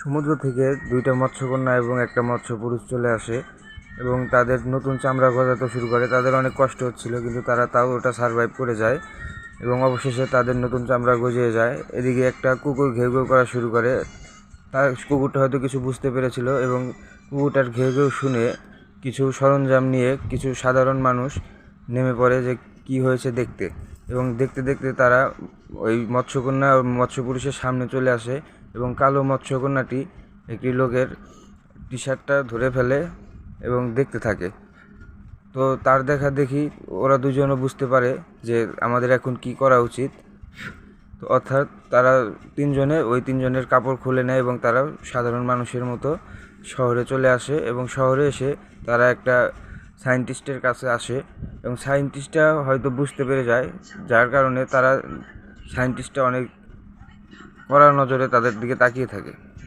সমুদ্র থেকে দুইটা মৎস্যকন্যা এবং একটা মৎস্য পুরুষ চলে আসে এবং তাদের নতুন চামড়া গজাতে শুরু করে। তাদের অনেক কষ্ট হচ্ছিল, কিন্তু তারা তাও ওটা সারভাইভ করে যায় এবং অবশেষে তাদের নতুন চামড়া গজিয়ে যায়। এদিকে একটা কুকুর ঘেউ ঘেউ করা শুরু করে। তার কুকুরটা হয়তো কিছু বুঝতে পেরেছিল এবং কুকুরটার ঘেউ ঘেউ শুনে কিছু সরঞ্জাম নিয়ে কিছু সাধারণ মানুষ নেমে পড়ে যে কি হয়েছে দেখতে। এবং দেখতে দেখতে তারা ওই মৎস্যকন্যা ও মৎস্যপুরুষের সামনে চলে আসে এবং কালো মৎস্যকন্যাটি একটি লোকের টি শার্টটা ধরে ফেলে এবং দেখতে থাকে। তো তার দেখা দেখি ওরা দুজনও বুঝতে পারে যে আমাদের এখন কি করা উচিত। তো অর্থাৎ তারা ওই তিনজনের কাপড় খুলে নেয় এবং তারা সাধারণ মানুষের মতো শহরে চলে আসে এবং শহরে এসে তারা একটা সায়েন্টিস্টের কাছে আসে এবং সায়েন্টিস্টটা হয়তো বুঝতে পেরে যায়, যার কারণে তারা সায়েন্টিস্টটা অনেক কড়া নজরে তাদের দিকে তাকিয়ে থাকে।